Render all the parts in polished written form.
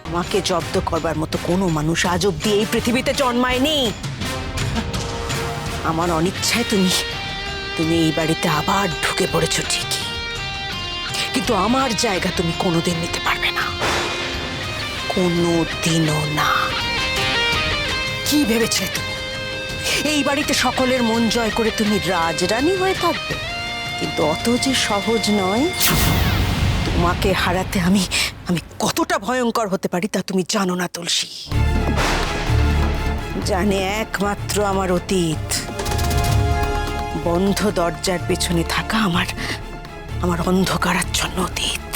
আমাকে জব্দ করবার মতো কোনো মানুষ আজ অব্দি এই পৃথিবীতে জন্মায়নি। আমার অনিচ্ছায় তুমি এই বাড়িতে আবার ঢুকে পড়েছো ঠিকই, কিন্তু আমার জায়গা তুমি কোনোদিন নিতে পারবে না, কোনোদিনও না। কি ভেবেছিলে তুমি এই বাড়িতে সকলের মন জয় করে তুমি রাজরানী হয়ে থাকবে? কিন্তু অত যে সহজ নয়। তোমাকে হারাতে আমি কতটা ভয়ঙ্কর হতে পারি তা তুমি জানো না তুলসী। জানে একমাত্র আমার অতীত, বন্ধ দরজার পেছনে থাকা আমার অন্ধকারাচ্ছন্ন অতীত,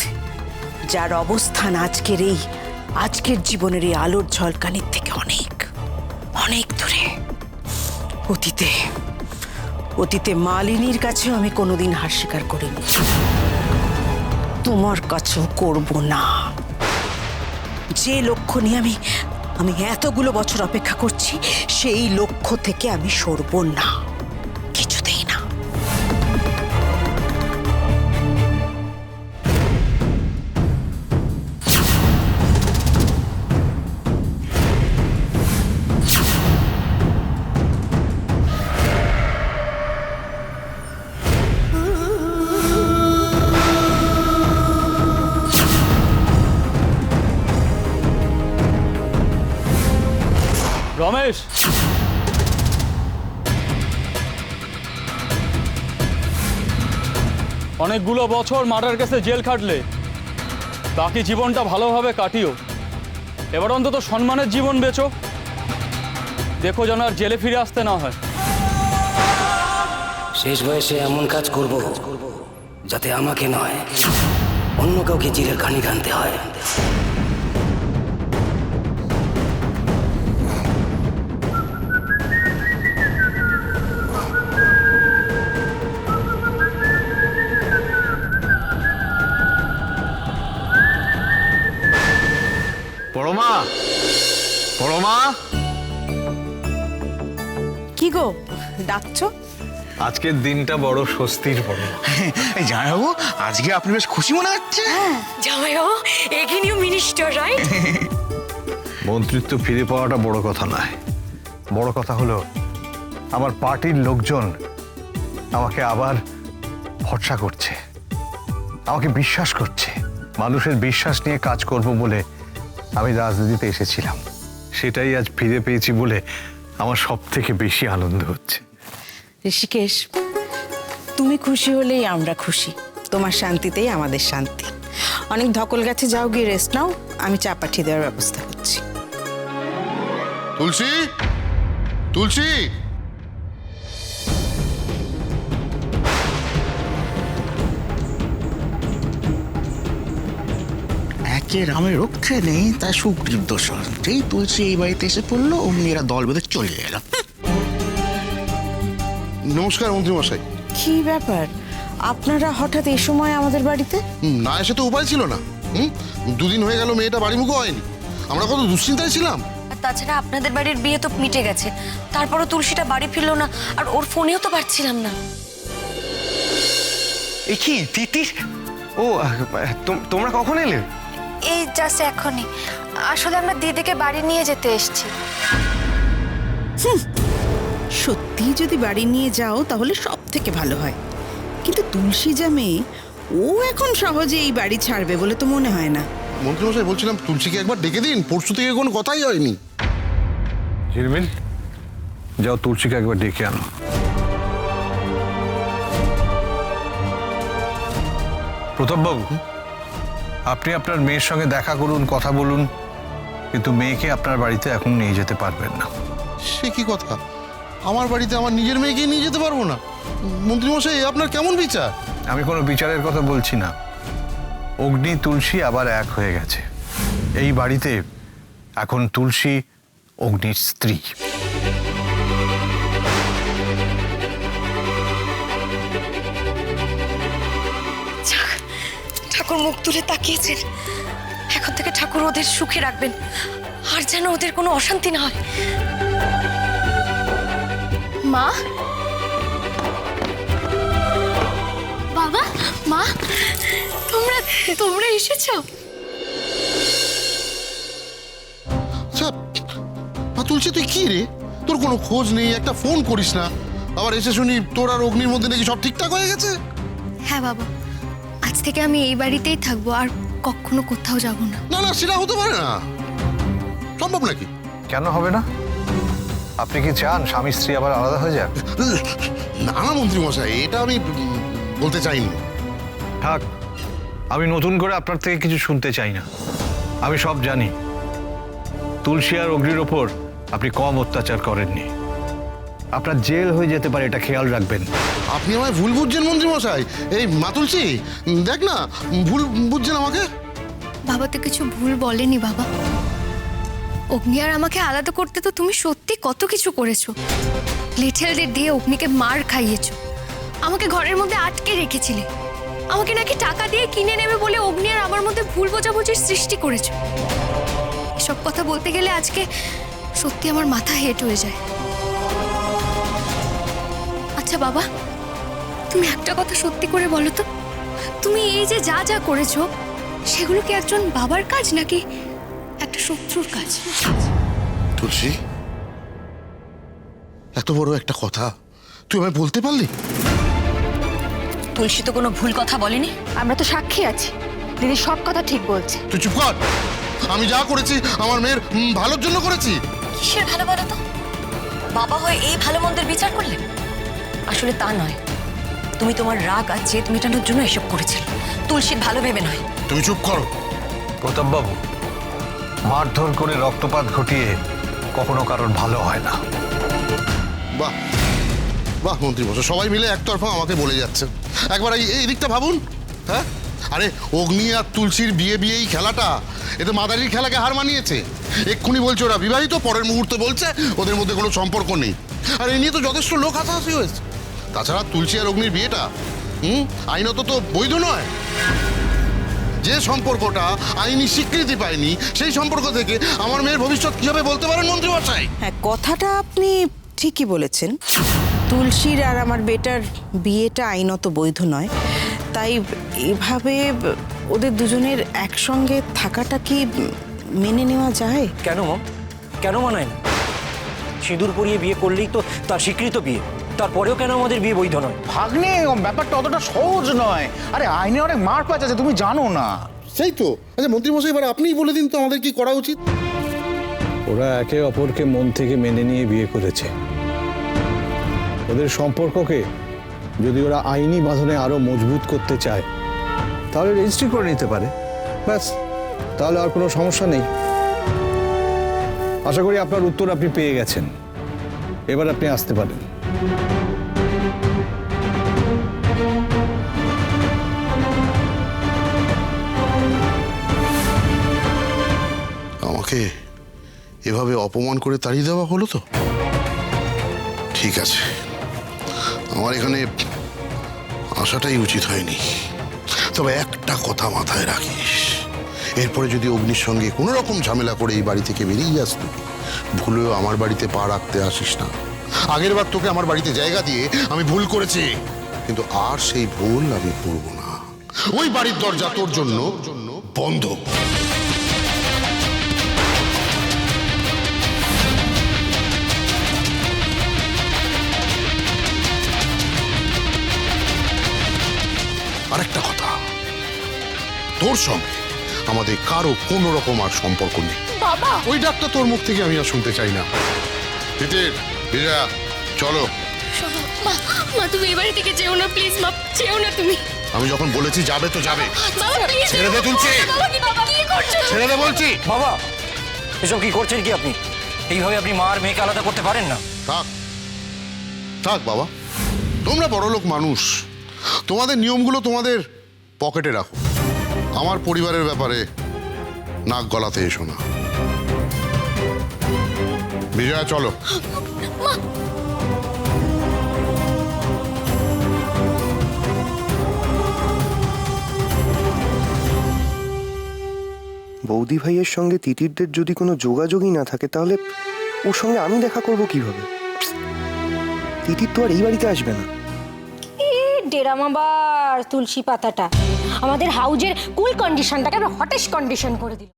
যার অবস্থান আজকের জীবনের এই আলোর ঝলকানির থেকে অনেক অনেক দূরে। অতীতে মালিনীর কাছেও আমি কোনোদিন হার স্বীকার করিনি, তোমার কাছেও করব না। যে লক্ষ্য নিয়ে আমি এতগুলো বছর অপেক্ষা করছি, সেই লক্ষ্য থেকে আমি সরব না, কিছুতেই না। রমেশ, অনেকগুলো বছর মার্ডার কেসে জেল খাটলে, বাকি জীবনটা ভালোভাবে কাটিও। এবার অন্তত সম্মানের জীবন বেচো, দেখো যেন আর জেলে ফিরে আসতে না হয়। শেষ বয়সে এমন কাজ করব যাতে আমাকে নয়, অন্য কাউকে জেলের ঘানি টানতে হয়। পরমা, পরমা, কি গো ডাকছো? আজকের দিনটা বড় স্বস্তির। পরমা, এই জামাইবাবু, আজকে আপনি বেশ খুশি মনে হচ্ছে। জামাইবাবু, এগেইন ইউ মিনিস্টার, রাইট? মন্ত্রিত্ব ফিরে পাওয়াটা বড় কথা নয়, বড় কথা হলো আমার পার্টির লোকজন আমাকে আবার ভরসা করছে, আমাকে বিশ্বাস করছে। মানুষের বিশ্বাস নিয়ে কাজ করব বলে আমি রাজনীতিতে এসেছিলাম, সেটাই আজ ফিরে পেয়েছি বলে আমার সব থেকে বেশি আনন্দ হচ্ছে। ঋষিকেশ, তুমি খুশি হলেই আমরা খুশি, তোমার শান্তিতেই আমাদের শান্তি। অনেক ধকল গেছে, যাও গিয়ে রেস্ট নাও, আমি চা পাঠিয়ে দেওয়ার ব্যবস্থা করছি। তুলসী, তুলসী, একে রামের রক্ষে নেই, তা সুগ্রীব দোষর। যেই তুলসী এই বাড়িতে এসে পড়লো, অমনি এরা দল বেঁধে চলে গেল। নমস্কার মন্ত্রীমশাই। কি ব্যাপার, আপনারা হঠাৎ এই সময় আমাদের বাড়িতে? না এসে তো উপায় ছিল না। দুদিন হয়ে গেল মেয়েটা বাড়ি মুখো হয়নি, আমরা কত দুশ্চিন্তায় ছিলাম। আর তাছাড়া আপনাদের বাড়ির বিয়ে তো মিটে গেছে, তারপরও তুলসীটা বাড়ি ফিরলো না, আর ওর ফোনেও তো পাচ্ছিলাম না। এ কি তিতির? ও, তোমরা কখন এলে? এই জাস্ট এখনই। আসলে আমরা দিদিকে বাড়ি নিয়ে যেতে এসেছি। সত্যি যদি বাড়ি নিয়ে যাও তাহলে সব থেকে ভালো হয়, কিন্তু তুলসী যা মেয়ে, ও এখন সহজে এই বাড়ি ছাড়বে বলে তো মনে হয় না। মন্ত্রীমশাই বলছিলাম তুলসীকে একবার ডেকে দিন, পরশু থেকে কোনো কথাই হয়নি। ঝিলমিল, যাও তুলসীকে একবার ডেকে আনো। প্রতাপবাবু, আপনি আপনার মেয়ের সঙ্গে দেখা করুন, কথা বলুন, কিন্তু মেয়েকে আপনার বাড়িতে এখন নিয়ে যেতে পারবেন না। সে কি কথা? আমার বাড়িতে আমার নিজের মেয়েকে নিয়ে যেতে পারবো না? মন্ত্রীমশাই, আপনার কেমন বিচার? আমি কোনো বিচারের কথা বলছি না। অগ্নি তুলসী আবার এক হয়ে গেছে। এই বাড়িতে এখন তুলসী অগ্নির স্ত্রী। ঠাকুর মুখ তুলে তাকিয়েছেন, এখন থেকে ঠাকুর ওদের সুখে রাখবেন, আর যেন ওদের কোনো অশান্তি না হয়। মা, বাবা, মা, তোমরা এসেছো? আচ্ছা মা তুলসী, তুই কি রে? তোর কোনো খোঁজ নেই, একটা ফোন করিস না। আবার এসে শুনি তোর আর অগ্নির মধ্যে নাকি সব ঠিকঠাক হয়ে গেছে। হ্যাঁ বাবা, আজ থেকে আমি এই বাড়িতেই থাকবো, আর কখনো কোথাও যাব না। না না, সেটা হতে পারে না, সম্ভব নাকি? কেন হবে না? আপনি কি চান স্বামী স্ত্রী আবার আলাদা হয়ে যাক? না না মন্ত্রী মশাই, এটা আমি বলতে চাইনি। থাক, আমি নতুন করে আপনার থেকে কিছু শুনতে চাই না। আমি সব জানি। তুলসী আর অগ্নির ওপর আপনি কম অত্যাচার করেননি। আপনার জেল হয়ে যেতে পারে, এটা খেয়াল রাখবেন। আপনি আমায় ভুল বুঝছেন মন্ত্রী মশাই। এই মা তুলসী, দেখ না, ভুল বুঝছেন আমাকে। বাবা তো কিছু ভুল বলেনি বাবা। অগ্নি আর আমাকে আলাদা করতে তো তুমি সত্যি কত কিছু করেছো। লিটেলদের দিয়ে অগ্নিকে মার খাইয়েছো, আমাকে ঘরের মধ্যে আটকে রেখেছিলে, আমাকে নাকি টাকা দিয়ে কিনে নেবে বলে অগ্নি আর আমার মধ্যে ভুল বোঝাবুঝির সৃষ্টি করেছো। এসব কথা বলতে গেলে আজকে সত্যি আমার মাথা হেট হয়ে যায়। আচ্ছা বাবা, তুমি একটা কথা সত্যি করে বলো তো, তুমি এই যে যা যা করেছো সেগুলো কি একজন বাবার কাজ নাকি একটা শত্রুর কাজ? তুলসী, এত বড় একটা কথা তুই আমায় বলতে পারলি? তুলসী তো কোনো ভুল কথা বলেনি। আমরা তো সাক্ষী আছি, দিদি সব কথা ঠিক বলছে। তুই চুপ কর। আমি যা করেছি আমার মেয়ের ভালোর জন্য করেছি। কিসের ভালো বলো তো? বাবা হয়ে এই ভালো মন্দের বিচার করলে? আসলে তা নয়, তুমি তোমার রাগ আর জেদ মেটানোর জন্য এসব করেছিলে, তুলসীর ভালো ভেবে নয়। তুমি চুপ করো। প্রতাপবাবু, মারধর করে রক্তপাত ঘটিয়ে কখনো কারোর ভালো হয় না। বাহ বাহ মন্ত্রী মশাই, সবাই মিলে একতরফা আমাকে বলে যাচ্ছে। একবার এই দিকটা ভাবুন। হ্যাঁ, আরে অগ্নি আর তুলসীর বিয়েই খেলাটা, এতে মাদারির খেলাকে হার মানিয়েছে। এক্ষুনি বলছে ওরা বিবাহিত, পরের মুহূর্তে বলছে ওদের মধ্যে কোনো সম্পর্ক নেই। আর এই নিয়ে তো যথেষ্ট লোক হাসাহাসি হয়েছে। তাছাড়া তুলসী আর অগ্নির বিয়েটা আইনত তো বৈধ নয়। যে সম্পর্কটা আইনি স্বীকৃতি পায়নি, সেই সম্পর্ক থেকে আমার মেয়ের ভবিষ্যৎ কিভাবে বলতে পারেন মন্ত্রী মশাই? হ্যাঁ, কথাটা আপনি ঠিকই বলেছেন। তুলসীর আর আমার বেটার বিয়েটা আইনত বৈধ নয়, তাই এভাবে ওদের দুজনের একসঙ্গে থাকাটা কি মেনে নেওয়া যায়? কেন মম? কেন মানায় না? সিঁদুর পরিয়ে বিয়ে করলেই তো তার স্বীকৃত বিয়ে। তারপরেও কেন আমাদের বিয়ে বৈধ নয়? ভাগ্নে, ব্যাপারটা অতটা সহজ নয়। আরে আইনে অনেক মার প্যাচ আছে, তুমি জানো না। সেই তো। আচ্ছা মন্ত্রী মশাই, এবার আপনিই বলে দিন তো আমাদের কি করা উচিত। ওরা একে অপরকে মন থেকে মেনে নিয়ে বিয়ে করেছে। ওদের সম্পর্ককে যদি ওরা আইনি বাঁধনে আরো মজবুত করতে চায় তাহলে রেজিস্ট্রি করে নিতে পারে, ব্যাস। তাহলে আর কোনো সমস্যা নেই। আশা করি আপনার উত্তর আপনি পেয়ে গেছেন, এবার আপনি আসতে পারেন। আমাকে এভাবে অপমান করে তাড়িয়ে দেওয়া হলো তো? ঠিক আছে, আমার এখানে আসাটাই উচিত হয়নি। তবে একটা কথা মাথায় রাখিস, এরপরে যদি অগ্নির সঙ্গে কোনো রকম ঝামেলা করে এই বাড়ি থেকে বেরিয়ে যাস, ভুলেও আমার বাড়িতে পা রাখতে আসিস না। আগের বার তোকে আমার বাড়িতে জায়গা দিয়ে আমি ভুল করেছি, কিন্তু আর সেই ভুল আমি করব না। ওই বাড়ির দরজা তোর জন্য বন্ধ। আরেকটা কথা, তোর সঙ্গে আমাদের কারো কোনো রকম আর সম্পর্ক নেই। বাবা, ওই ডাকটা তোর মুখ থেকে আমি আর শুনতে চাই না। তিতির, বিজয়া, চলো। মা, মা তুমি এই বাড়ি থেকে যেও না প্লিজ। মা যেও না তুমি। আমি যখন বলেছি যাবে তো যাবে। বাবা প্লিজ ছেড়ে দে তুলসী। বাবা, কি করছো? ছেড়ে দে বলছি। বাবা, এসব কি করছেন কি আপনি? এইভাবে আপনি মা আর মেয়েকে আলাদা করতে পারেন না। থাক থাক বাবা, তোমরা বড়লোক মানুষ, তোমাদের নিয়মগুলো তোমাদের পকেটে রাখো। আমার পরিবারের ব্যাপারে নাক গলাতে এসো না। বিজয়া, চলো। বৌদি ভাইয়ের সঙ্গে তিতিরদের যদি কোনো যোগাযোগই না থাকে তাহলে ওর সঙ্গে আমি দেখা করব কিভাবে? তিতির তো আর এই বাড়িতে আসবে না। ডেরাম আবার তুলসী পাতাটা আমাদের হাউজের কুল কন্ডিশনটাকে হটেশ কন্ডিশন করে দিল।